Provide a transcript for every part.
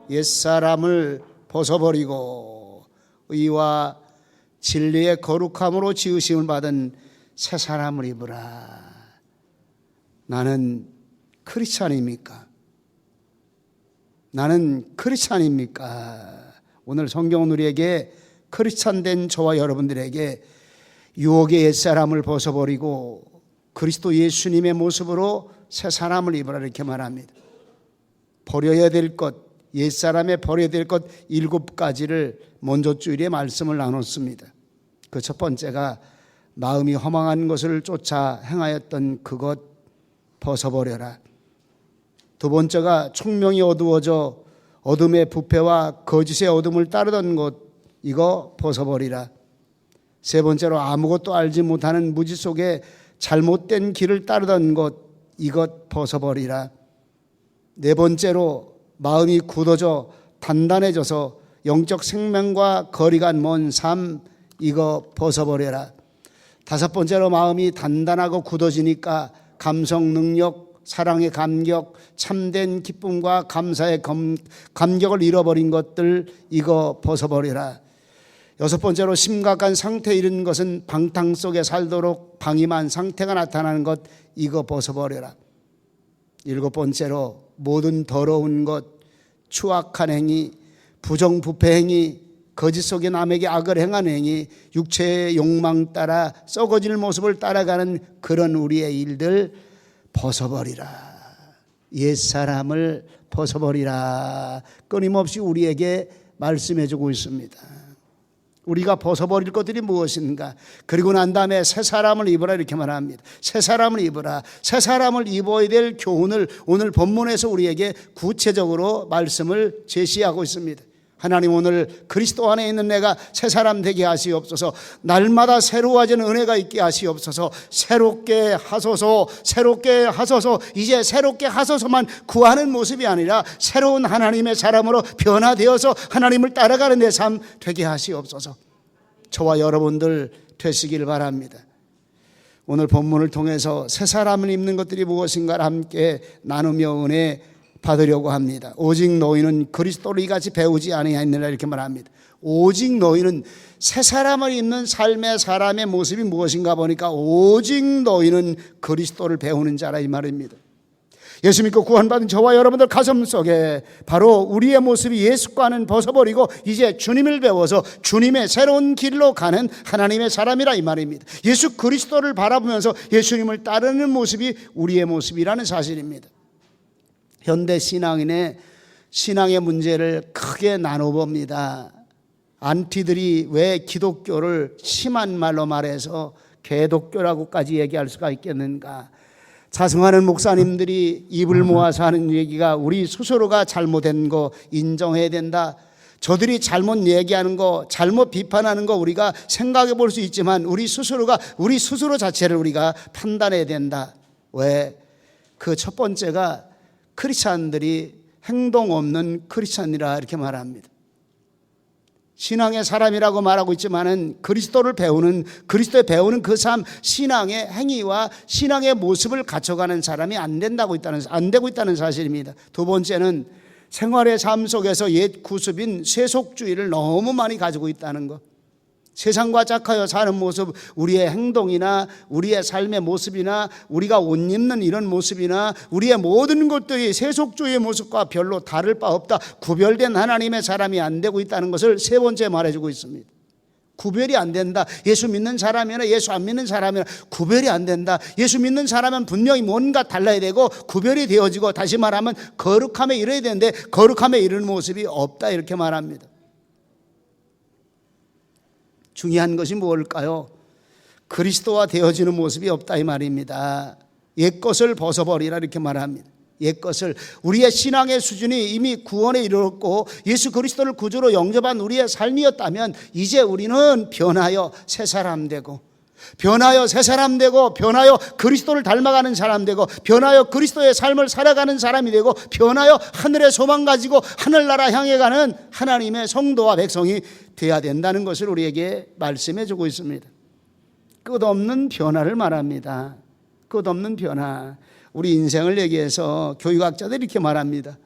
옛사람을 벗어버리고 의와 진리의 거룩함으로 지으심을 받은 새 사람을 입으라. 나는 크리스찬입니까? 나는 크리스찬입니까? 오늘 성경은 우리에게 크리스찬 된 저와 여러분들에게 유혹의 옛사람을 벗어버리고 그리스도 예수님의 모습으로 새 사람을 입으라 이렇게 말합니다. 버려야 될 것, 옛사람에 버려야 될 것 7가지를 먼저 주일에 말씀을 나눴습니다. 그 첫 번째가 마음이 허망한 것을 쫓아 행하였던 그것 벗어버려라. 두 번째가 총명이 어두워져 어둠의 부패와 거짓의 어둠을 따르던 것, 이거 벗어버리라. 세 번째로 아무것도 알지 못하는 무지 속에 잘못된 길을 따르던 것, 이것 벗어버리라. 네 번째로 마음이 굳어져 단단해져서 영적 생명과 거리가 먼 삶, 이거 벗어버려라. 다섯 번째로 마음이 단단하고 굳어지니까 감성 능력, 사랑의 감격, 참된 기쁨과 감사의 감격을 잃어버린 것들, 이거 벗어버려라. 여섯 번째로 심각한 상태에 이른 것은 방탕 속에 살도록 방임한 상태가 나타나는 것, 이거 벗어버려라. 일곱 번째로 모든 더러운 것, 추악한 행위, 부정부패 행위, 거짓 속에 남에게 악을 행하는 행위, 육체의 욕망 따라 썩어질 모습을 따라가는 그런 우리의 일들 벗어버리라. 옛사람을 벗어버리라. 끊임없이 우리에게 말씀해주고 있습니다. 우리가 벗어버릴 것들이 무엇인가? 그리고 난 다음에 새 사람을 입으라 이렇게 말합니다. 새 사람을 입으라. 새 사람을 입어야 될 교훈을 오늘 본문에서 우리에게 구체적으로 말씀을 제시하고 있습니다. 하나님, 오늘 그리스도 안에 있는 내가 새 사람 되게 하시옵소서. 날마다 새로워지는 은혜가 있게 하시옵소서. 새롭게 하소서. 새롭게 하소서. 이제 새롭게 하소서만 구하는 모습이 아니라 새로운 하나님의 사람으로 변화되어서 하나님을 따라가는 내 삶 되게 하시옵소서. 저와 여러분들 되시길 바랍니다. 오늘 본문을 통해서 새 사람을 입는 것들이 무엇인가를 함께 나누며 은혜 받으려고 합니다. 오직 너희는 그리스도를 이같이 배우지 아니하였느냐 이렇게 말합니다. 오직 너희는 새 사람을 입는 삶의 사람의 모습이 무엇인가 보니까 오직 너희는 그리스도를 배우는 자라 이 말입니다. 예수 믿고 구원받은 저와 여러분들 가슴 속에 바로 우리의 모습이 예수과는 벗어버리고 이제 주님을 배워서 주님의 새로운 길로 가는 하나님의 사람이라 이 말입니다. 예수 그리스도를 바라보면서 예수님을 따르는 모습이 우리의 모습이라는 사실입니다. 현대 신앙인의 신앙의 문제를 크게 나눠봅니다. 안티들이 왜 기독교를 심한 말로 말해서 개독교라고까지 얘기할 수가 있겠는가? 자성하는 목사님들이 입을 모아서 하는 얘기가 우리 스스로가 잘못된 거 인정해야 된다. 저들이 잘못 얘기하는 거, 잘못 비판하는 거 우리가 생각해 볼 수 있지만 우리 스스로 자체를 우리가 판단해야 된다. 왜? 그 첫 번째가 크리스찬들이 행동 없는 크리스찬이라 이렇게 말합니다. 신앙의 사람이라고 말하고 있지만은 그리스도를 배우는, 그리스도에 배우는 그 삶, 신앙의 행위와 신앙의 모습을 갖춰가는 사람이 안 되고 있다는 사실입니다. 두 번째는 생활의 삶 속에서 옛 구습인 세속주의를 너무 많이 가지고 있다는 것. 세상과 짝하여 사는 모습, 우리의 행동이나 우리의 삶의 모습이나 우리가 옷 입는 이런 모습이나 우리의 모든 것들이 세속주의의 모습과 별로 다를 바 없다. 구별된 하나님의 사람이 안 되고 있다는 것을 세 번째 말해주고 있습니다. 구별이 안 된다. 예수 믿는 사람이나 예수 안 믿는 사람이나 구별이 안 된다. 예수 믿는 사람은 분명히 뭔가 달라야 되고 구별이 되어지고, 다시 말하면 거룩함에 이르어야 되는데 거룩함에 이르는 모습이 없다 이렇게 말합니다. 중요한 것이 뭘까요? 그리스도와 되어지는 모습이 없다 이 말입니다. 옛것을 벗어버리라 이렇게 말합니다. 옛것을, 우리의 신앙의 수준이 이미 구원에 이르렀고 예수 그리스도를 구주로 영접한 우리의 삶이었다면 이제 우리는 변하여 새 사람 되고, 변하여 새 사람 되고, 변하여 그리스도를 닮아가는 사람 되고, 변하여 그리스도의 삶을 살아가는 사람이 되고, 변하여 하늘의 소망 가지고 하늘나라 향해 가는 하나님의 성도와 백성이 되어야 된다는 것을 우리에게 말씀해 주고 있습니다. 끝없는 변화를 말합니다. 끝없는 변화. 우리 인생을 얘기해서 교육학자들이 이렇게 말합니다.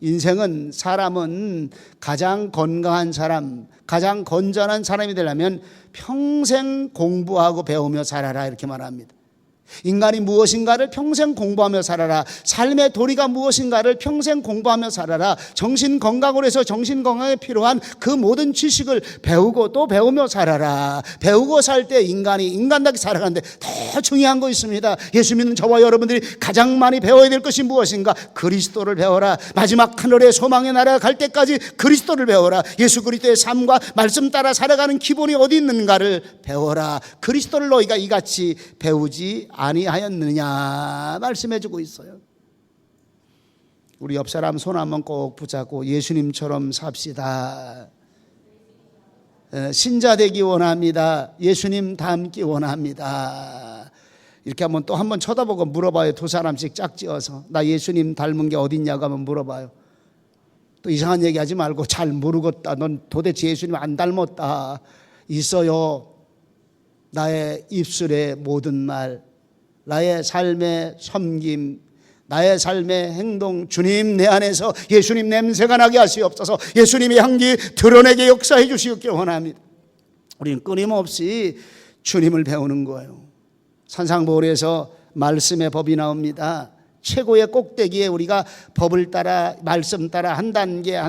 인생은 사람은 가장 건강한 사람, 가장 건전한 사람이 되려면 평생 공부하고 배우며 살아라 이렇게 말합니다. 인간이 무엇인가를 평생 공부하며 살아라. 삶의 도리가 무엇인가를 평생 공부하며 살아라. 정신 건강으로 해서 정신 건강에 필요한 그 모든 지식을 배우고 또 배우며 살아라. 배우고 살 때 인간이 인간답게 살아가는데 더 중요한 거 있습니다. 예수 믿는 저와 여러분들이 가장 많이 배워야 될 것이 무엇인가? 그리스도를 배워라. 마지막 하늘의 소망의 나라에 갈 때까지 그리스도를 배워라. 예수 그리스도의 삶과 말씀 따라 살아가는 기본이 어디 있는가를 배워라. 그리스도를 너희가 이같이 배우지 아니하였느냐 말씀해주고 있어요. 우리 옆 사람 손 한번 꼭 붙잡고 예수님처럼 삽시다. 신자 되기 원합니다. 예수님 닮기 원합니다. 이렇게 한번 또 한번 쳐다보고 물어봐요. 두 사람씩 짝지어서 나 예수님 닮은 게 어딨냐고 한번 물어봐요. 또 이상한 얘기하지 말고 잘 모르겠다. 넌 도대체 예수님 안 닮았다. 있어요. 나의 입술의 모든 말, 나의 삶의 섬김, 나의 삶의 행동, 주님 내 안에서 예수님 냄새가 나게 하시옵소서. 예수님의 향기 드러내게 역사해 주시옵길 원합니다. 우리는 끊임없이 주님을 배우는 거예요. 산상보홀에서 말씀의 법이 나옵니다. 최고의 꼭대기에 우리가 법을 따라 말씀 따라 한 단계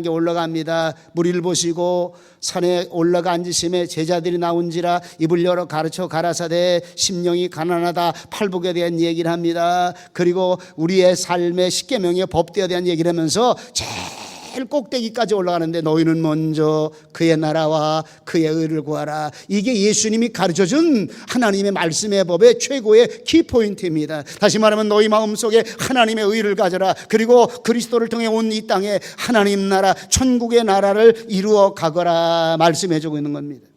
올라갑니다. 무리를 보시고 산에 올라가 앉으심에 제자들이 나온지라 입을 열어 가르쳐 가라사대 심령이 가난하다 팔복에 대한 얘기를 합니다. 그리고 우리의 삶의 십계명의 법대에 대한 얘기를 하면서 제일 꼭대기까지 올라가는데 너희는 먼저 그의 나라와 그의 의를 구하라. 이게 예수님이 가르쳐준 하나님의 말씀의 법의 최고의 키포인트입니다. 다시 말하면 너희 마음속에 하나님의 의를 가져라. 그리고 그리스도를 통해 온 이 땅에 하나님 나라 천국의 나라를 이루어 가거라 말씀해주고 있는 겁니다.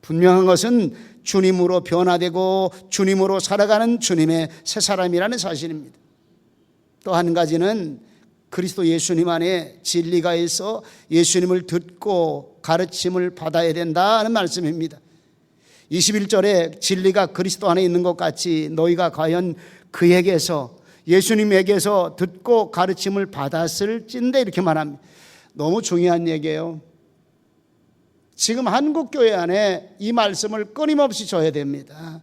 분명한 것은 주님으로 변화되고 주님으로 살아가는 주님의 새 사람이라는 사실입니다. 또 한 가지는 그리스도 예수님 안에 진리가 있어 예수님을 듣고 가르침을 받아야 된다는 말씀입니다. 21절에 진리가 그리스도 안에 있는 것 같이 너희가 과연 그에게서 예수님에게서 듣고 가르침을 받았을진데 이렇게 말합니다. 너무 중요한 얘기예요. 지금 한국교회 안에 이 말씀을 끊임없이 줘야 됩니다.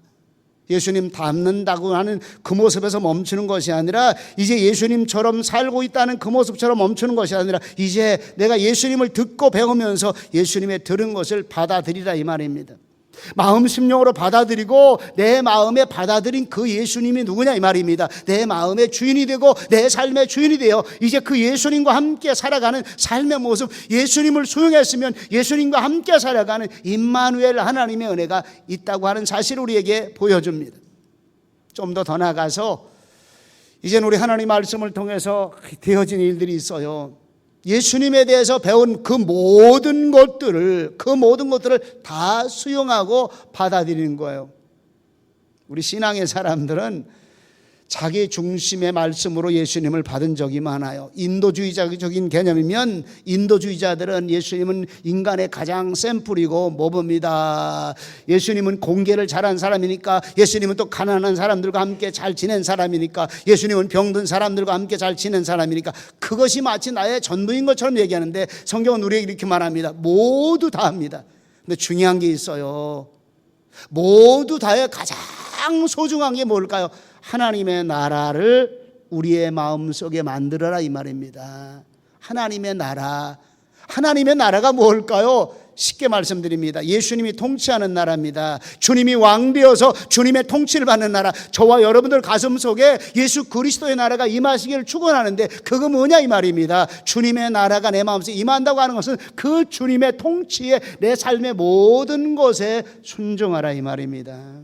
예수님 닮는다고 하는 그 모습에서 멈추는 것이 아니라 이제 예수님처럼 살고 있다는 그 모습처럼 멈추는 것이 아니라 이제 내가 예수님을 듣고 배우면서 예수님의 들은 것을 받아들이라 이 말입니다. 마음 심령으로 받아들이고 내 마음에 받아들인 그 예수님이 누구냐 이 말입니다. 내 마음의 주인이 되고 내 삶의 주인이 되어 이제 그 예수님과 함께 살아가는 삶의 모습, 예수님을 수용했으면 예수님과 함께 살아가는 임마누엘 하나님의 은혜가 있다고 하는 사실을 우리에게 보여줍니다. 좀 더 나아가서 이제는 우리 하나님 말씀을 통해서 되어진 일들이 있어요. 예수님에 대해서 배운 그 모든 것들을 다 수용하고 받아들이는 거예요. 우리 신앙의 사람들은 자기 중심의 말씀으로 예수님을 받은 적이 많아요. 인도주의적인 개념이면 인도주의자들은 예수님은 인간의 가장 샘플이고 모범이다. 예수님은 공개를 잘한 사람이니까, 예수님은 또 가난한 사람들과 함께 잘 지낸 사람이니까, 예수님은 병든 사람들과 함께 잘 지낸 사람이니까 그것이 마치 나의 전부인 것처럼 얘기하는데 성경은 우리에게 이렇게 말합니다. 모두 다 합니다. 근데 중요한 게 있어요. 모두 다의 가장 소중한 게 뭘까요? 하나님의 나라를 우리의 마음속에 만들어라 이 말입니다. 하나님의 나라가 뭘까요? 쉽게 말씀드립니다. 예수님이 통치하는 나라입니다. 주님이 왕되어서 주님의 통치를 받는 나라, 저와 여러분들 가슴 속에 예수 그리스도의 나라가 임하시기를 축원하는데 그거 뭐냐 이 말입니다. 주님의 나라가 내 마음속에 임한다고 하는 것은 그 주님의 통치에 내 삶의 모든 것에 순종하라 이 말입니다.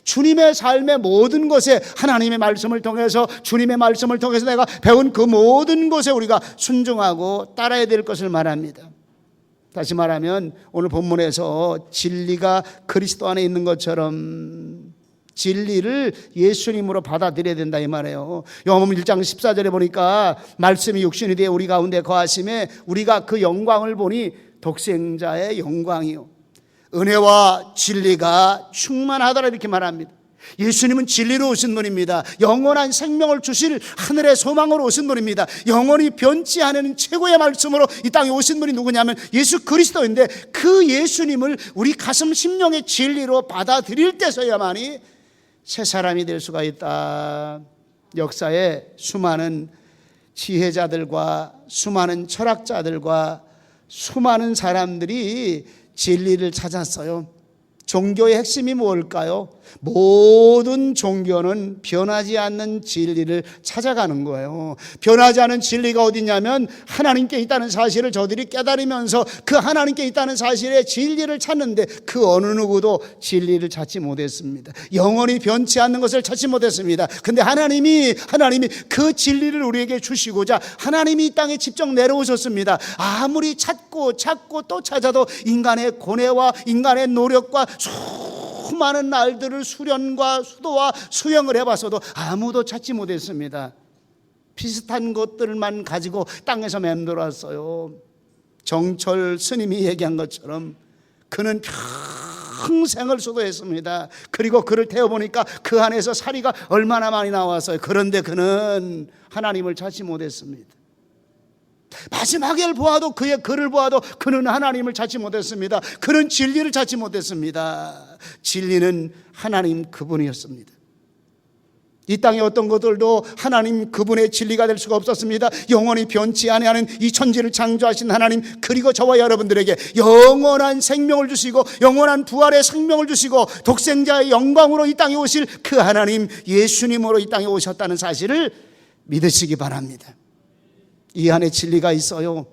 주님의 삶의 모든 것에 하나님의 말씀을 통해서, 주님의 말씀을 통해서 내가 배운 그 모든 것에 우리가 순종하고 따라야 될 것을 말합니다. 다시 말하면 오늘 본문에서 진리가 그리스도 안에 있는 것처럼 진리를 예수님으로 받아들여야 된다 이 말이에요. 요한복음 1장 14절에 보니까 말씀이 육신이 되어 우리 가운데 거하심에 우리가 그 영광을 보니 독생자의 영광이요 은혜와 진리가 충만하더라 이렇게 말합니다. 예수님은 진리로 오신 분입니다. 영원한 생명을 주실 하늘의 소망으로 오신 분입니다. 영원히 변치 않은 최고의 말씀으로 이 땅에 오신 분이 누구냐면 예수 그리스도인데, 그 예수님을 우리 가슴 심령의 진리로 받아들일 때서야만이 새 사람이 될 수가 있다. 역사에 수많은 지혜자들과 수많은 철학자들과 수많은 사람들이 진리를 찾았어요. 종교의 핵심이 뭘까요? 모든 종교는 변하지 않는 진리를 찾아가는 거예요. 변하지 않은 진리가 어디 있냐면 하나님께 있다는 사실을 저들이 깨달으면서 그 하나님께 있다는 사실의 진리를 찾는데, 그 어느 누구도 진리를 찾지 못했습니다. 영원히 변치 않는 것을 찾지 못했습니다. 근데 하나님이 그 진리를 우리에게 주시고자 하나님이 이 땅에 직접 내려오셨습니다. 아무리 찾고 또 찾아도 인간의 고뇌와 인간의 노력과 수많은 날들을 수련과 수도와 수영을 해봤어도 아무도 찾지 못했습니다. 비슷한 것들만 가지고 땅에서 맴돌았어요. 정철 스님이 얘기한 것처럼 그는 평생을 수도했습니다. 그리고 그를 태워보니까 그 안에서 사리가 얼마나 많이 나왔어요. 그런데 그는 하나님을 찾지 못했습니다. 마지막을 보아도, 그의 글을 보아도 그는 하나님을 찾지 못했습니다. 그는 진리를 찾지 못했습니다. 진리는 하나님 그분이었습니다. 이 땅의 어떤 것들도 하나님 그분의 진리가 될 수가 없었습니다. 영원히 변치 아니하는 이 천지를 창조하신 하나님, 그리고 저와 여러분들에게 영원한 생명을 주시고 영원한 부활의 생명을 주시고 독생자의 영광으로 이 땅에 오실 그 하나님, 예수님으로 이 땅에 오셨다는 사실을 믿으시기 바랍니다. 이 안에 진리가 있어요.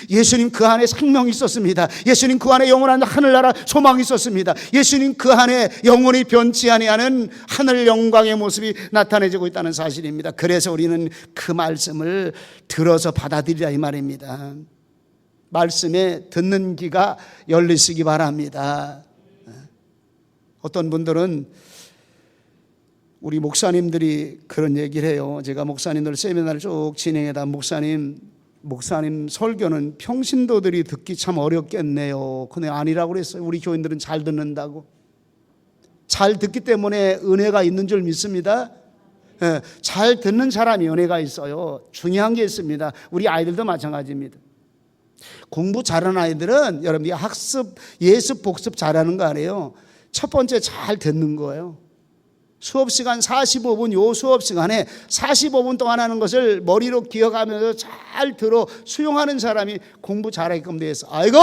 예수님 그 안에 생명이 있었습니다. 예수님 그 안에 영원한 하늘나라 소망이 있었습니다. 예수님 그 안에 영원히 변치 아니하는 하늘 영광의 모습이 나타내지고 있다는 사실입니다. 그래서 우리는 그 말씀을 들어서 받아들이라 이 말입니다. 말씀에 듣는 귀가 열리시기 바랍니다. 어떤 분들은 우리 목사님들이 그런 얘기를 해요. 제가 목사님들 세미나를 쭉 진행하다 목사님 설교는 평신도들이 듣기 참 어렵겠네요. 근데 아니라고 그랬어요. 우리 교인들은 잘 듣는다고. 잘 듣기 때문에 은혜가 있는 줄 믿습니다. 잘 듣는 사람이 은혜가 있어요. 중요한 게 있습니다. 우리 아이들도 마찬가지입니다. 공부 잘하는 아이들은 여러분이 학습, 예습, 복습 잘하는 거 아니에요. 첫 번째 잘 듣는 거예요. 수업시간 45분, 요 수업시간에 45분 동안 하는 것을 머리로 기억하면서 잘 들어 수용하는 사람이 공부 잘하게끔 되어 있어. 아이고!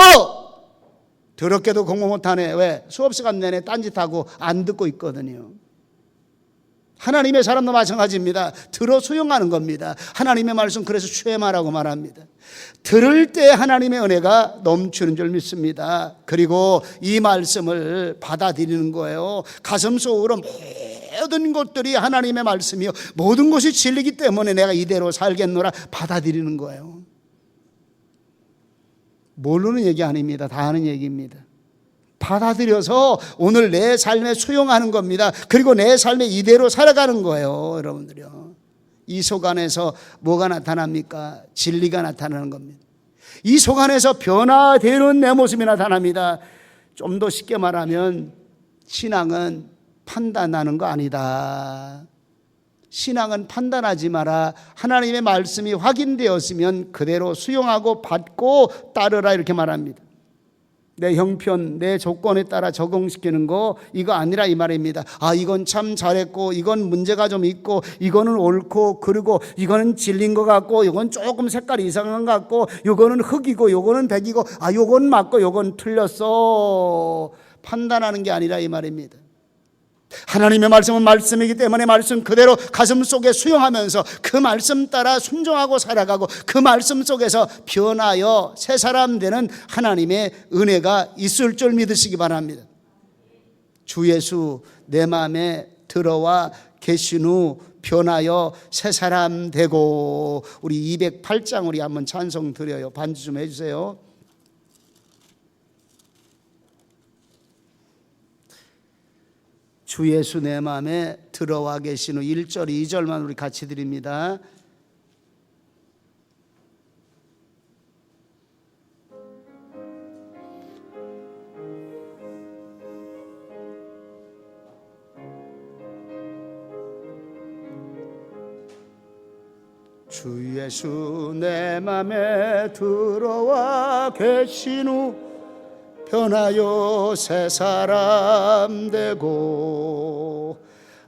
더럽게도 공부 못하네. 왜? 수업시간 내내 딴짓하고 안 듣고 있거든요. 하나님의 사람도 마찬가지입니다. 들어 수용하는 겁니다. 하나님의 말씀, 그래서 쉐마라고 말합니다. 들을 때 하나님의 은혜가 넘치는 줄 믿습니다. 그리고 이 말씀을 받아들이는 거예요. 가슴속으로 모든 것들이 하나님의 말씀이요, 모든 것이 진리기 때문에 내가 이대로 살겠노라 받아들이는 거예요. 모르는 얘기 아닙니다. 다 하는 얘기입니다. 받아들여서 오늘 내 삶에 수용하는 겁니다. 그리고 내 삶에 이대로 살아가는 거예요. 여러분들이요, 이 속 안에서 뭐가 나타납니까? 진리가 나타나는 겁니다. 이 속 안에서 변화되는 내 모습이 나타납니다. 좀 더 쉽게 말하면 신앙은 판단하는 거 아니다. 신앙은 판단하지 마라. 하나님의 말씀이 확인되었으면 그대로 수용하고 받고 따르라, 이렇게 말합니다. 내 형편, 내 조건에 따라 적응시키는 거, 이거 아니라 이 말입니다. 아, 이건 참 잘했고, 이건 문제가 좀 있고, 이거는 옳고, 그리고 이거는 진리인 것 같고, 이건 조금 색깔이 이상한 것 같고, 이거는 흑이고, 이거는 백이고, 아, 이건 맞고, 이건 틀렸어. 판단하는 게 아니라 이 말입니다. 하나님의 말씀은 말씀이기 때문에 말씀 그대로 가슴 속에 수용하면서 그 말씀 따라 순종하고 살아가고, 그 말씀 속에서 변하여 새 사람 되는 하나님의 은혜가 있을 줄 믿으시기 바랍니다. 주 예수 내 마음에 들어와 계신 후 변하여 새 사람 되고. 우리 208장 우리 한번 찬송 드려요. 반주 좀 해주세요. 주 예수 내 마음에 들어와 계신 후 1절 2절만 우리 같이 드립니다. 주 예수 내 맘에 들어와 계신 후 변하여 새 사람 되고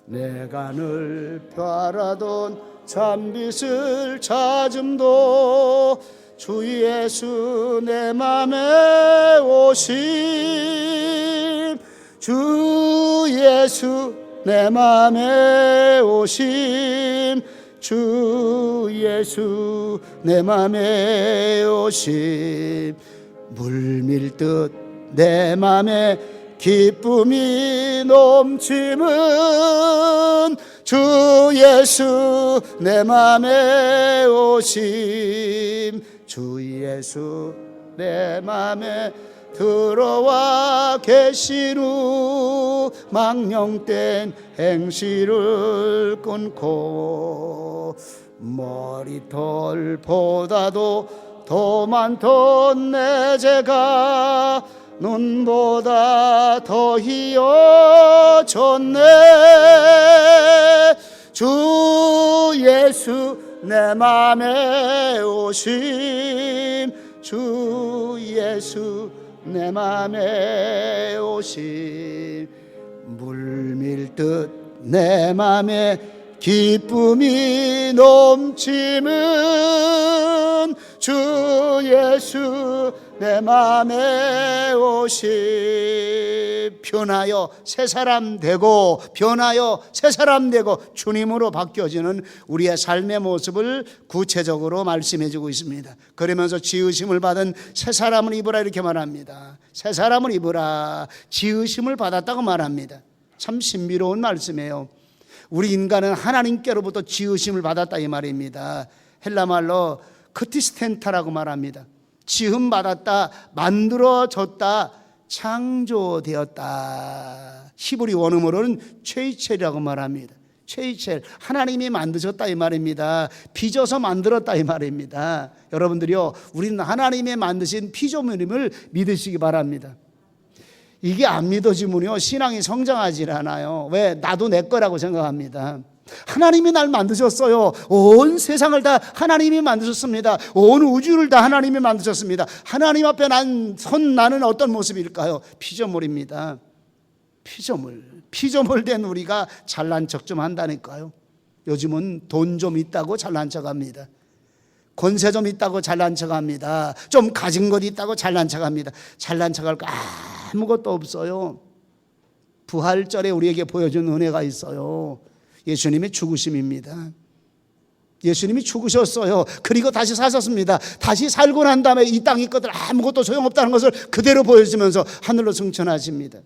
내가 늘 바라던 참빛을 찾음도 주 예수 내 맘에 오심 주 예수 내 맘에 오심 주 예수 내 맘에 오심 물밀듯 내 맘에 기쁨이 넘치는 주 예수 내 맘에 오심 주 예수 내 맘에 들어와 계신 후 망령된 행실을 끊고 머리털보다도 더 많던 내 죄가 눈보다 더 희어졌네 주 예수 내 맘에 오심 주 예수 내 맘에 오심 물밀듯 내 맘에 기쁨이 넘치는 주 예수 내 맘에 오심 변하여 새 사람 되고 변하여 새 사람 되고 주님으로 바뀌어지는 우리의 삶의 모습을 구체적으로 말씀해 주고 있습니다. 그러면서 지으심을 받은 새 사람을 입으라 이렇게 말합니다. 새 사람을 입으라 지으심을 받았다고 말합니다. 참 신비로운 말씀이에요. 우리 인간은 하나님께로부터 지으심을 받았다 이 말입니다. 헬라 말로 크티스텐타라고 말합니다. 지음 받았다, 만들어졌다, 창조되었다. 히브리 원어로는 최이첼이라고 말합니다. 최이첼, 하나님이 만드셨다 이 말입니다. 빚어서 만들었다 이 말입니다. 여러분들이요, 우리는 하나님이 만드신 피조물임을 믿으시기 바랍니다. 이게 안 믿어지면요 신앙이 성장하지 않아요. 왜? 나도 내 거라고 생각합니다. 하나님이 날 만드셨어요. 온 세상을 다 하나님이 만드셨습니다. 온 우주를 다 하나님이 만드셨습니다. 하나님 앞에 나는 어떤 모습일까요? 피조물입니다. 피조물 된 우리가 잘난 척 좀 한다니까요. 요즘은 돈 좀 있다고 잘난 척합니다. 권세 좀 있다고 잘난 척합니다. 좀 가진 것 있다고 잘난 척합니다. 잘난 척할 거 아무것도 없어요. 부활절에 우리에게 보여준 은혜가 있어요. 예수님의 죽으심입니다. 예수님이 죽으셨어요. 그리고 다시 사셨습니다. 다시 살고 난 다음에 이 땅의 것들 아무것도 소용없다는 것을 그대로 보여주면서 하늘로 승천하십니다.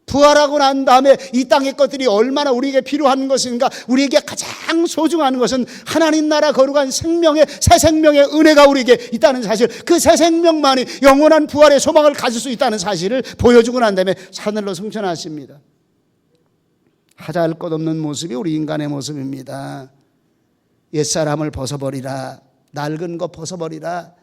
부활하고 난 다음에 이 땅의 것들이 얼마나 우리에게 필요한 것인가, 우리에게 가장 소중한 것은 하나님 나라 거룩한 생명의 새 생명의 은혜가 우리에게 있다는 사실, 그 새 생명만이 영원한 부활의 소망을 가질 수 있다는 사실을 보여주고 난 다음에 하늘로 승천하십니다. 하자할 것 없는 모습이 우리 인간의 모습입니다. 옛사람을 벗어버리라, 낡은 것 벗어버리라,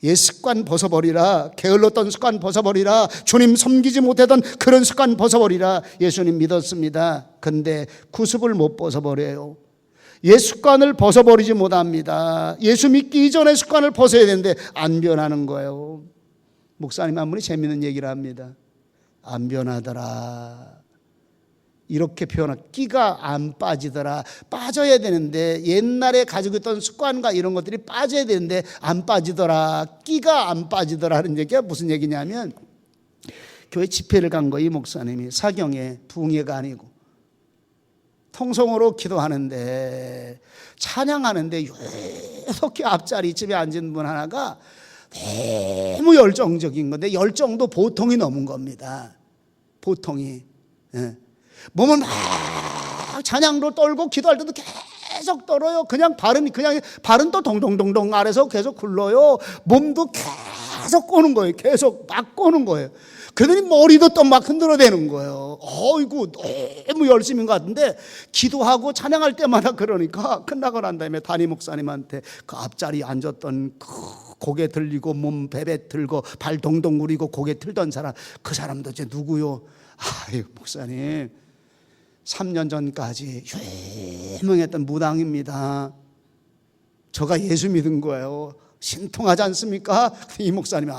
옛 습관 벗어버리라, 게을렀던 습관 벗어버리라, 주님 섬기지 못하던 그런 습관 벗어버리라. 예수님 믿었습니다. 근데 구습을 못 벗어버려요. 옛 습관을 벗어버리지 못합니다. 예수 믿기 이전의 습관을 벗어야 되는데 안 변하는 거예요. 목사님 한 분이 재밌는 얘기를 합니다. 안 변하더라. 이렇게 표현한, 끼가 안 빠지더라. 빠져야 되는데, 옛날에 가지고 있던 습관과 이런 것들이 빠져야 되는데 안 빠지더라. 끼가 안 빠지더라 하는 얘기가 무슨 얘기냐면, 교회 집회를 간 거예요. 이 목사님이 사경에, 붕예가 아니고 통성으로 기도하는데, 찬양하는데 이렇게 앞자리 집에 앉은 분 하나가 너무 열정적인 건데, 열정도 보통이 넘은 겁니다. 보통이. 몸을 막 찬양으로 떨고 기도할 때도 계속 떨어요. 그냥 발은 또 동동동동 아래서 계속 굴러요. 몸도 계속 꼬는 거예요. 계속 막 꼬는 거예요. 그러더니 머리도 또 막 흔들어대는 거예요. 어이구, 너무 열심인 것 같은데, 기도하고 찬양할 때마다 그러니까 끝나고 난 다음에 담임 목사님한테 그 앞자리에 앉았던 고개 들리고 몸 베베 들고 발 동동 구리고 고개 틀던 사람, 그 사람 도대체 누구요? 아유, 목사님 3년 전까지 유명했던 무당입니다. 저가 예수 믿은 거예요. 신통하지 않습니까? 이 목사님이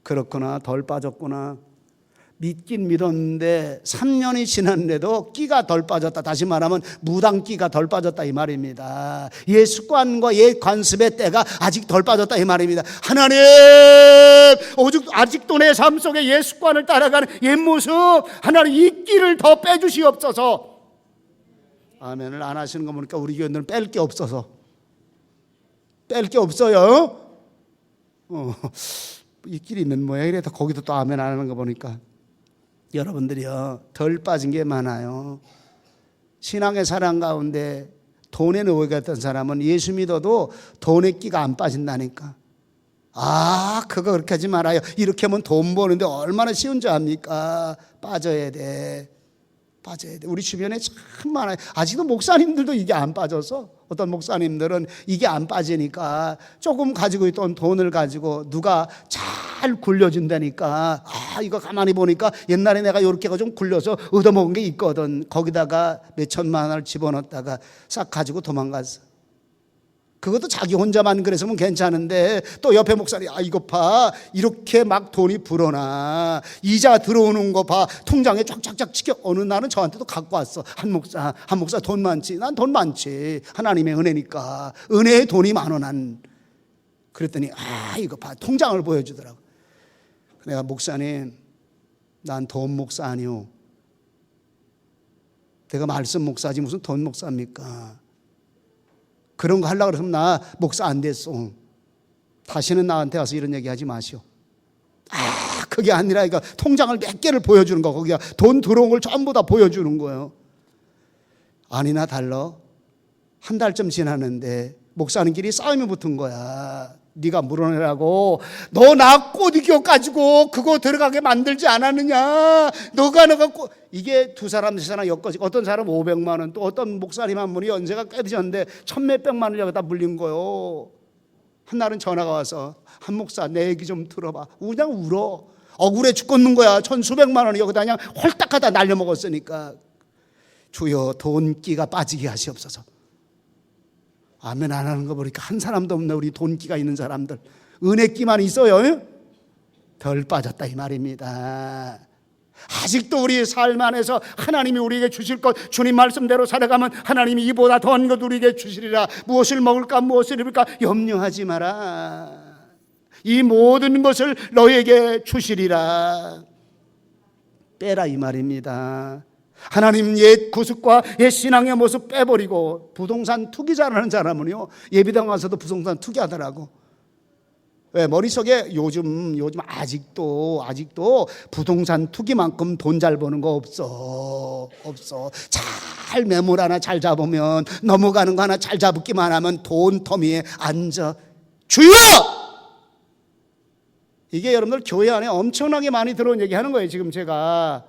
그렇구나, 덜 빠졌구나. 믿긴 믿었는데 3년이 지났는데도 끼가 덜 빠졌다. 다시 말하면 무당끼가 덜 빠졌다 이 말입니다. 옛 습관과 옛 관습의 때가 아직 덜 빠졌다 이 말입니다. 하나님, 아직도 내 삶 속에 옛 습관을 따라가는 옛 모습, 하나님 이 끼를 더 빼주시옵소서. 아멘을 안 하시는 거 보니까 우리 교회들은 뺄 게 없어서, 뺄 게 없어요. 이 끼리 있는 모양이라도 거기도 또 아멘 안 하는 거 보니까 여러분들이요, 덜 빠진 게 많아요. 신앙의 사랑 가운데 돈에 노예가 됐던 사람은 예수 믿어도 돈의 끼가 안 빠진다니까. 그거 그렇게 하지 말아요. 이렇게 하면 돈 버는데 얼마나 쉬운 줄 압니까? 빠져야 돼. 우리 주변에 참 많아요. 아직도 목사님들도 이게 안 빠져서, 어떤 목사님들은 이게 안 빠지니까 조금 가지고 있던 돈을 가지고 누가 잘 굴려준다니까, 이거 가만히 보니까 옛날에 내가 이렇게 좀 굴려서 얻어먹은 게 있거든. 거기다가 몇 천만 원을 집어넣었다가 싹 가지고 도망갔어. 그것도 자기 혼자만 그랬으면 괜찮은데 또 옆에 목사님, 이거 봐, 이렇게 막 돈이 불어나, 이자 들어오는 거 봐, 통장에 쫙쫙쫙 찍혀. 어느 날은 저한테도 갖고 왔어. 한 목사 돈 많지? 난 돈 많지. 하나님의 은혜니까. 은혜의 돈이 많어 난. 그랬더니 이거 봐, 통장을 보여주더라고. 내가, 목사님, 난 돈 목사 아니오. 내가 말씀 목사지 무슨 돈 목사입니까? 그런 거 하려고 그러면 나 목사 안 됐어. 다시는 나한테 와서 이런 얘기 하지 마시오. 그게 아니라 이거 통장을 몇 개를 보여주는 거, 거기가 돈 들어온 걸 전부 다 보여주는 거예요. 아니나 달라. 한 달쯤 지났는데 목사님끼리 싸움이 붙은 거야. 네가 물어내라고. 너 나 꼬디겨 가지고 그거 들어가게 만들지 않았느냐. 너가 이게 두 사람 세 사람 엮어지고, 어떤 사람 500만 원, 또 어떤 목사님 한 분이 연세가 꽤 되셨는데 1,000몇백만 원을 여기다 물린 거요. 한 날은 전화가 와서, 한 목사 내 얘기 좀 들어봐. 그냥 울어. 억울해 죽겠는 거야. 1,000수백만 원을 여기다 그냥 홀딱하다 날려먹었으니까. 주여, 돈기가 빠지게 하시옵소서. 아멘 안 하는 거 보니까 한 사람도 없네. 우리 돈기가 있는 사람들, 은혜기만 있어요. 덜 빠졌다 이 말입니다. 아직도 우리 삶 안에서 하나님이 우리에게 주실 것, 주님 말씀대로 살아가면 하나님이 이보다 더한 것 우리에게 주시리라. 무엇을 먹을까 무엇을 입을까 염려하지 마라. 이 모든 것을 너에게 주시리라. 빼라 이 말입니다. 하나님 옛 구습과 옛 신앙의 모습 빼버리고, 부동산 투기자라는 사람은요, 예비당 와서도 부동산 투기하더라고. 왜? 머릿속에 요즘 아직도 부동산 투기만큼 돈 잘 버는 거 없어. 잘 매물 하나 잘 잡으면, 넘어가는 거 하나 잘 잡기만 하면 돈 터미에 앉아. 주여! 이게 여러분들 교회 안에 엄청나게 많이 들어온 얘기 하는 거예요. 지금 제가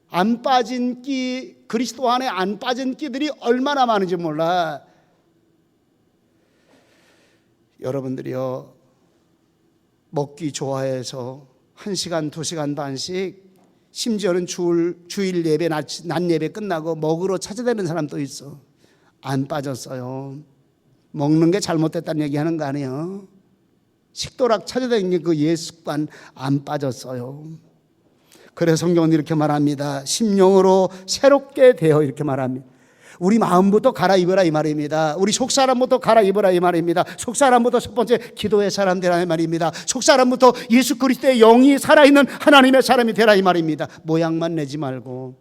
안 빠진 끼, 그리스도 안에 안 빠진 끼들이 얼마나 많은지 몰라. 여러분들이요, 먹기 좋아해서 1시간 2시간 반씩, 심지어는 주일 예배, 낮 예배 끝나고 먹으러 찾아다니는 사람도 있어. 안 빠졌어요. 먹는 게 잘못됐다는 얘기하는 거 아니에요. 식도락 찾아다니는 그 옛 습관 안 빠졌어요. 그래서 성경은 이렇게 말합니다. 심령으로 새롭게 되어, 이렇게 말합니다. 우리 마음부터 갈아입으라 이 말입니다. 우리 속사람부터 갈아입으라 이 말입니다. 속사람부터 첫 번째 기도의 사람 되라 이 말입니다. 속사람부터 예수 그리스도의 영이 살아있는 하나님의 사람이 되라 이 말입니다. 모양만 내지 말고.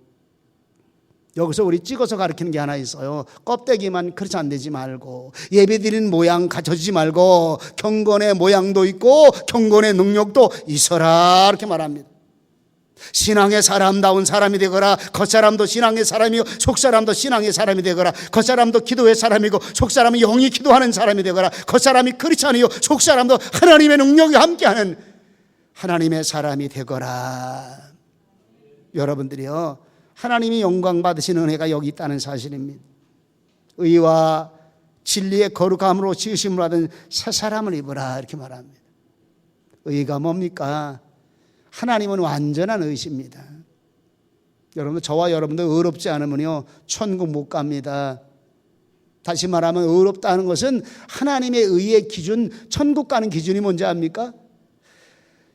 여기서 우리 찍어서 가르치는 게 하나 있어요. 껍데기만 그렇지 안 되지 말고, 예배드리는 모양 갖춰주지 말고, 경건의 모양도 있고 경건의 능력도 있어라, 이렇게 말합니다. 신앙의 사람다운 사람이 되거라. 겉사람도 신앙의 사람이요 속사람도 신앙의 사람이 되거라. 겉사람도 기도의 사람이고 속사람은 영이 기도하는 사람이 되거라. 겉사람이 크리스찬이요 속사람도 하나님의 능력이 함께하는 하나님의 사람이 되거라. 여러분들이요, 하나님이 영광 받으시는 은혜가 여기 있다는 사실입니다. 의와 진리의 거룩함으로 지으심을 받은 새 사람을 입으라, 이렇게 말합니다. 의가 뭡니까? 하나님은 완전한 의십니다. 여러분, 저와 여러분들 의롭지 않으면요 천국 못 갑니다. 다시 말하면 의롭다는 것은 하나님의 의의 기준, 천국 가는 기준이 뭔지 압니까?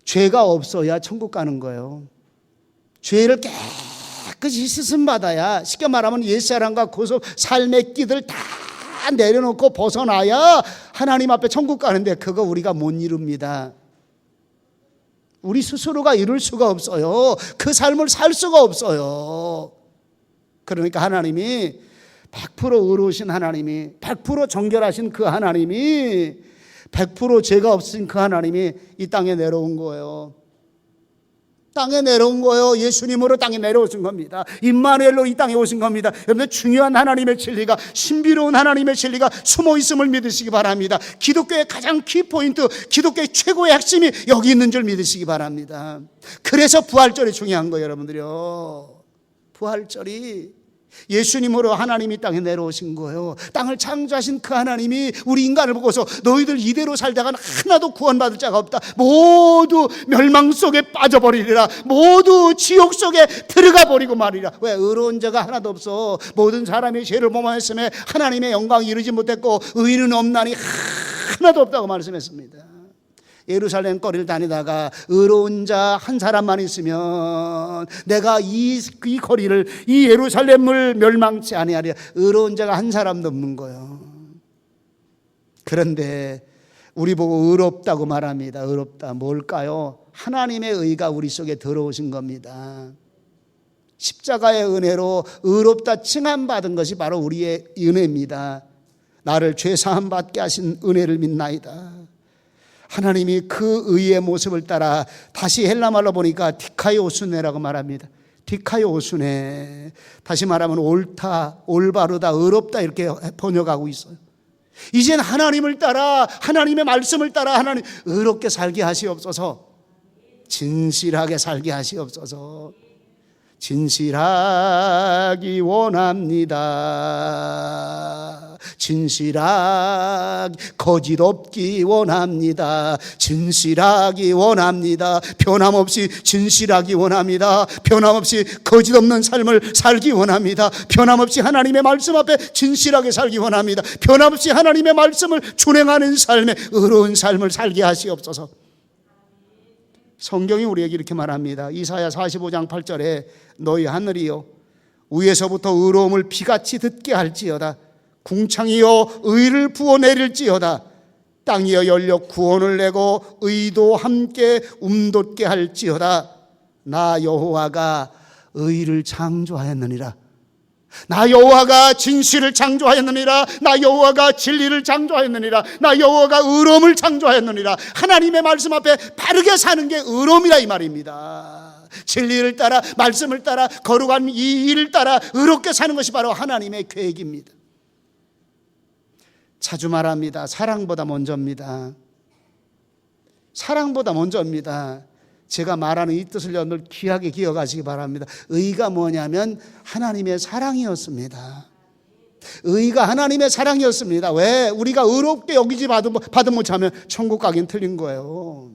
죄가 없어야 천국 가는 거예요. 죄를 깨끗이 씻음 받아야, 쉽게 말하면 옛사람과 고속 삶의 끼들 다 내려놓고 벗어나야 하나님 앞에 천국 가는데 그거 우리가 못 이룹니다. 우리 스스로가 이룰 수가 없어요. 그 삶을 살 수가 없어요. 그러니까 하나님이 100% 의로우신 하나님이, 100% 정결하신 그 하나님이, 100% 죄가 없으신 그 하나님이 이 땅에 내려온 거예요. 땅에 내려온 거예요. 예수님으로 땅에 내려오신 겁니다. 임마누엘로 이 땅에 오신 겁니다. 여러분, 중요한 하나님의 진리가, 신비로운 하나님의 진리가 숨어 있음을 믿으시기 바랍니다. 기독교의 가장 키포인트, 기독교의 최고의 핵심이 여기 있는 줄 믿으시기 바랍니다. 그래서 부활절이 중요한 거예요, 여러분들이요. 부활절이 예수님으로 하나님이 땅에 내려오신 거예요. 땅을 창조하신 그 하나님이 우리 인간을 보고서 너희들 이대로 살다가 하나도 구원받을 자가 없다, 모두 멸망 속에 빠져버리리라, 모두 지옥 속에 들어가 버리고 말이라. 왜? 의로운 자가 하나도 없어. 모든 사람이 죄를 범하였음에 하나님의 영광 이루지 못했고 의인은 없나니 하나도 없다고 말씀했습니다. 예루살렘 거리를 다니다가 의로운 자 한 사람만 있으면 내가 이 거리를, 이 예루살렘을 멸망치 아니하리라. 의로운 자가 한 사람도 없는 거예요. 그런데 우리 보고 의롭다고 말합니다. 의롭다 뭘까요? 하나님의 의가 우리 속에 들어오신 겁니다. 십자가의 은혜로 의롭다 칭함받은 것이 바로 우리의 은혜입니다. 나를 죄 사함 받게 하신 은혜를 믿나이다. 하나님이 그 의의 모습을 따라, 다시 헬라말로 보니까 디카이오수네라고 말합니다. 디카이오수네, 다시 말하면 옳다, 올바르다, 의롭다 이렇게 번역하고 있어요. 이젠 하나님을 따라, 하나님의 말씀을 따라 하나님 의롭게 살게 하시옵소서. 진실하게 살게 하시옵소서. 진실하기 원합니다. 진실하기, 거짓 없기 원합니다. 진실하기 원합니다. 변함없이 진실하기 원합니다. 변함없이 거짓 없는 삶을 살기 원합니다. 변함없이 하나님의 말씀 앞에 진실하게 살기 원합니다. 변함없이 하나님의 말씀을 준행하는 삶에 의로운 삶을 살게 하시옵소서. 성경이 우리에게 이렇게 말합니다. 이사야 45장 8절에 너희 하늘이여 위에서부터 의로움을 비같이 듣게 할지어다. 궁창이여 의를 부어내릴지어다. 땅이여 열려 구원을 내고 의도 함께 움돋게 할지어다. 나 여호와가 의를 창조하였느니라. 나 여호와가 진실을 창조하였느니라. 나 여호와가 진리를 창조하였느니라. 나 여호와가 의로움을 창조하였느니라. 하나님의 말씀 앞에 바르게 사는 게 의로움이라 이 말입니다. 진리를 따라, 말씀을 따라, 거룩한 이 일을 따라 의롭게 사는 것이 바로 하나님의 계획입니다. 자주 말합니다. 사랑보다 먼저입니다. 사랑보다 먼저입니다. 제가 말하는 이 뜻을 여러분들 귀하게 기억하시기 바랍니다. 의가 뭐냐면 하나님의 사랑이었습니다. 의가 하나님의 사랑이었습니다. 왜? 우리가 의롭게 여기지 받은 못하면 천국 가긴 틀린 거예요.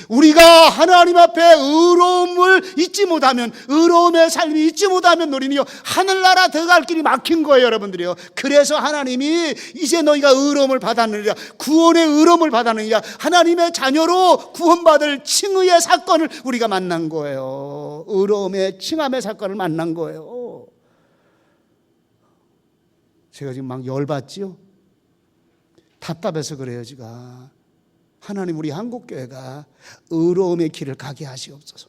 우리가 하나님 앞에 의로움을 잊지 못하면, 의로움의 삶이 잊지 못하면 우리는요 하늘나라 들어갈 길이 막힌 거예요, 여러분들이요. 그래서 하나님이 이제 너희가 의로움을 받았느니라, 구원의 의로움을 받았느니라, 하나님의 자녀로 구원받을 칭의의 사건을 우리가 만난 거예요. 의로움의 칭함의 사건을 만난 거예요. 제가 지금 막 열받지요? 답답해서 그래요, 제가. 하나님, 우리 한국교회가 의로움의 길을 가게 하시옵소서.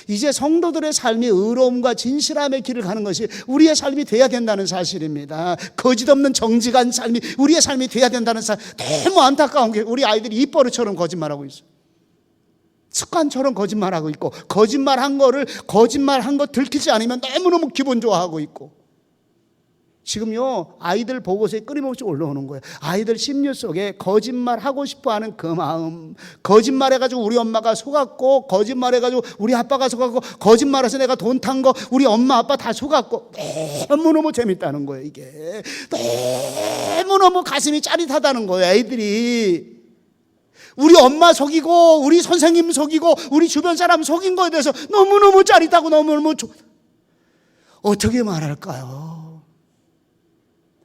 이제 성도들의 삶이 의로움과 진실함의 길을 가는 것이 우리의 삶이 돼야 된다는 사실입니다. 거짓 없는 정직한 삶이 우리의 삶이 돼야 된다는 사실. 너무 안타까운 게 우리 아이들이 입버릇처럼 거짓말하고 있어요. 습관처럼 거짓말하고 있고, 거짓말한 거 들키지 않으면 너무너무 기분 좋아하고 있고. 지금요 아이들 보고서에 끊임없이 올라오는 거예요. 아이들 심리 속에 거짓말하고 싶어하는 그 마음, 거짓말해가지고 우리 엄마가 속았고, 거짓말해가지고 우리 아빠가 속았고, 거짓말해서 내가 돈 탄 거 우리 엄마 아빠 다 속았고, 너무너무 재밌다는 거예요. 이게 너무너무 가슴이 짜릿하다는 거예요. 애들이 우리 엄마 속이고 우리 선생님 속이고 우리 주변 사람 속인 거에 대해서 너무너무 짜릿하고 너무너무 어떻게 말할까요?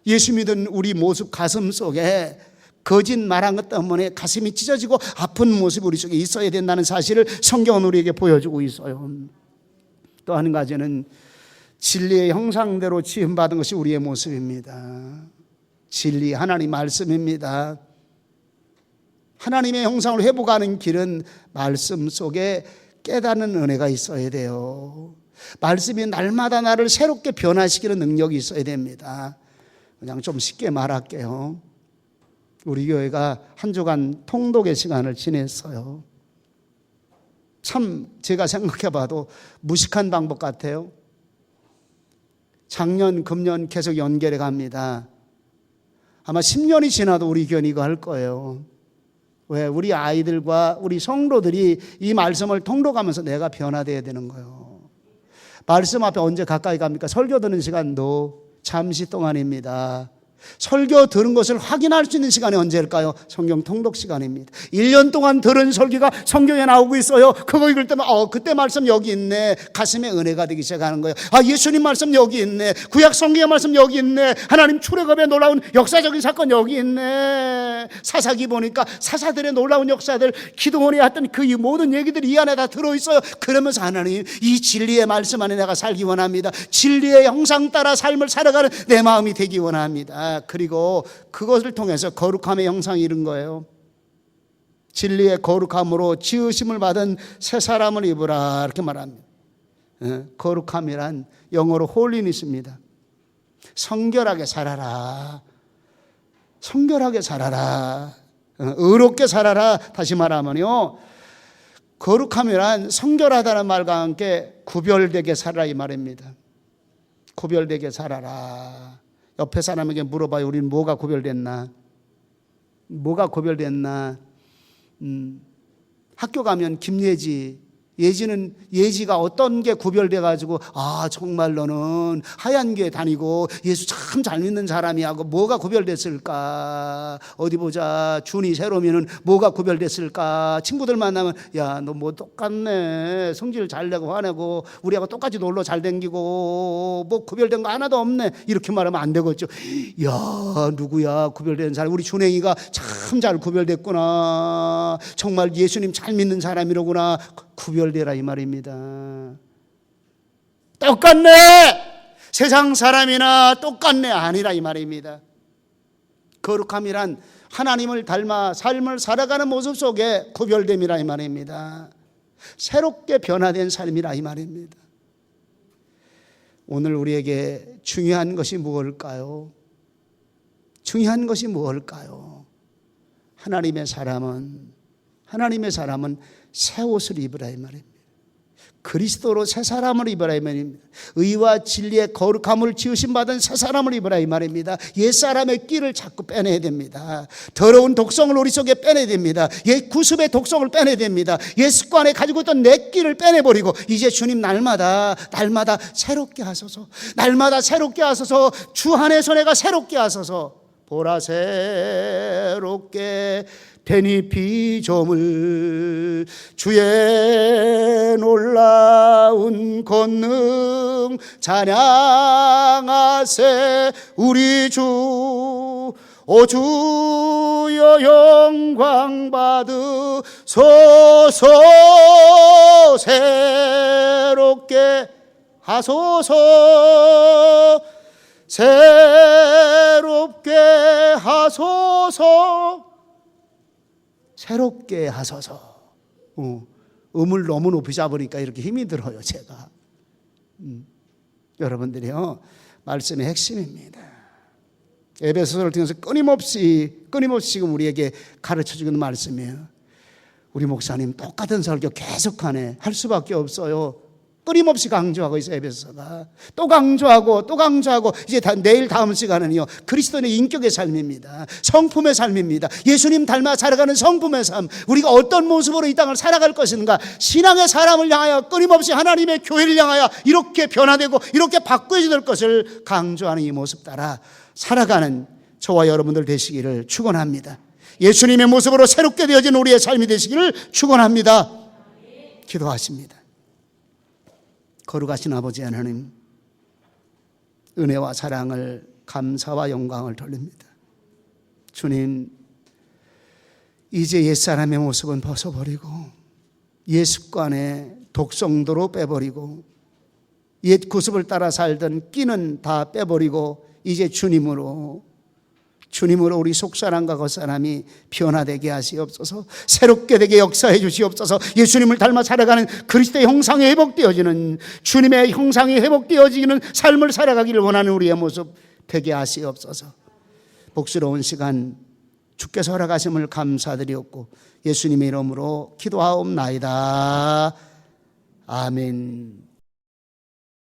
예수 믿은 우리 모습 가슴 속에 거짓 말한 것 때문에 가슴이 찢어지고 아픈 모습이 우리 속에 있어야 된다는 사실을 성경은 우리에게 보여주고 있어요. 또 한 가지는 진리의 형상대로 지음받은 것이 우리의 모습입니다. 진리, 하나님 말씀입니다. 하나님의 형상을 회복하는 길은 말씀 속에 깨닫는 은혜가 있어야 돼요. 말씀이 날마다 나를 새롭게 변화시키는 능력이 있어야 됩니다. 그냥 좀 쉽게 말할게요. 우리 교회가 한 주간 통독의 시간을 지냈어요. 참 제가 생각해봐도 무식한 방법 같아요. 작년, 금년 계속 연결해 갑니다. 아마 10년이 지나도 우리 교회는 이거 할 거예요. 왜? 우리 아이들과 우리 성도들이 이 말씀을 통독하면서 내가 변화되어야 되는 거예요. 말씀 앞에 언제 가까이 갑니까? 설교 듣는 시간도 잠시 동안입니다. 설교 들은 것을 확인할 수 있는 시간이 언제일까요? 성경 통독 시간입니다. 1년 동안 들은 설교가 성경에 나오고 있어요. 그거 읽을 때만 그때 말씀 여기 있네. 가슴에 은혜가 되기 시작하는 거예요. 예수님 말씀 여기 있네. 구약 성경의 말씀 여기 있네. 하나님 출애굽의 놀라운 역사적인 사건 여기 있네. 사사기 보니까 사사들의 놀라운 역사들, 기도원이 했던 그 모든 얘기들이 이 안에 다 들어있어요. 그러면서 하나님, 이 진리의 말씀 안에 내가 살기 원합니다. 진리의 형상 따라 삶을 살아가는 내 마음이 되기 원합니다. 그리고 그것을 통해서 거룩함의 형상이 이른 거예요. 진리의 거룩함으로 지으심을 받은 새 사람을 입으라, 이렇게 말합니다. 거룩함이란 영어로 홀리니스입니다. 성결하게 살아라. 성결하게 살아라. 의롭게 살아라. 다시 말하면요, 거룩함이란 성결하다는 말과 함께 구별되게 살아라, 이 말입니다. 구별되게 살아라. 옆에 사람에게 물어봐요. 우리는 뭐가 구별됐나? 뭐가 구별됐나? 학교 가면 예지가 어떤 게 구별돼 가지고 정말 너는 하얀 교회 다니고 예수 참 잘 믿는 사람이야 하고 뭐가 구별됐을까? 어디 보자. 준이 새로미는 뭐가 구별됐을까? 친구들 만나면 야, 너 뭐 똑같네. 성질 잘 내고 화내고 우리하고 똑같이 놀러 잘 댕기고 뭐 구별된 거 하나도 없네. 이렇게 말하면 안 되겠죠. 야, 누구야 구별된 사람? 우리 준행이가 참 잘 구별됐구나. 정말 예수님 잘 믿는 사람이로구나. 구별되라, 이 말입니다. 똑같네. 세상 사람이나 똑같네. 아니라, 이 말입니다. 거룩함이란 하나님을 닮아 삶을 살아가는 모습 속에 구별됨이라, 이 말입니다. 새롭게 변화된 삶이라, 이 말입니다. 오늘 우리에게 중요한 것이 무엇일까요? 중요한 것이 무엇일까요? 하나님의 사람은 새 옷을 입으라, 이 말입니다. 그리스도로 새 사람을 입으라, 이 말입니다. 의와 진리의 거룩함을 지으심 받은 새 사람을 입으라, 이 말입니다. 옛사람의 끼를 자꾸 빼내야 됩니다. 더러운 독성을 우리 속에 빼내야 됩니다. 옛 구습의 독성을 빼내야 됩니다. 옛 습관에 가지고 있던 내 끼를 빼내버리고 이제 주님 날마다 새롭게 하소서. 날마다 새롭게 하소서. 주 안에서 내가 새롭게 하소서. 보라 새롭게 되니 피조물 주의 놀라운 권능 찬양하세 우리 주. 오 주여 영광 받으소서. 새롭게 하소서. 새롭게 하소서. 새롭게 하소서. 음을 너무 높이 잡으니까 이렇게 힘이 들어요, 제가. 여러분들이요, 말씀의 핵심입니다. 에베소서를 통해서 끊임없이 지금 우리에게 가르쳐주는 말씀이에요. 우리 목사님 똑같은 설교 계속하네. 할 수밖에 없어요. 끊임없이 강조하고 있어요. 에베소서가 또 강조하고 이제 내일 다음 시간은요, 그리스도인의 인격의 삶입니다. 성품의 삶입니다. 예수님 닮아 살아가는 성품의 삶. 우리가 어떤 모습으로 이 땅을 살아갈 것인가. 신앙의 사람을 향하여 끊임없이 하나님의 교회를 향하여 이렇게 변화되고 이렇게 바꿔야 될 것을 강조하는 이 모습 따라 살아가는 저와 여러분들 되시기를 축원합니다. 예수님의 모습으로 새롭게 되어진 우리의 삶이 되시기를 축원합니다. 기도하십니다. 거룩하신 아버지 하나님, 은혜와 사랑을 감사와 영광을 돌립니다. 주님, 이제 옛사람의 모습은 벗어버리고 옛 습관의 독성도로 빼버리고 옛 구습을 따라 살던 끼는 다 빼버리고 이제 주님으로 우리 속사람과 겉사람이 변화되게 하시옵소서. 새롭게 되게 역사해 주시옵소서. 예수님을 닮아 살아가는 그리스도의 형상이 회복되어지는, 주님의 형상이 회복되어지는 삶을 살아가기를 원하는 우리의 모습 되게 하시옵소서. 복스러운 시간 주께서 허락하심을 감사드리옵고 예수님의 이름으로 기도하옵나이다. 아멘.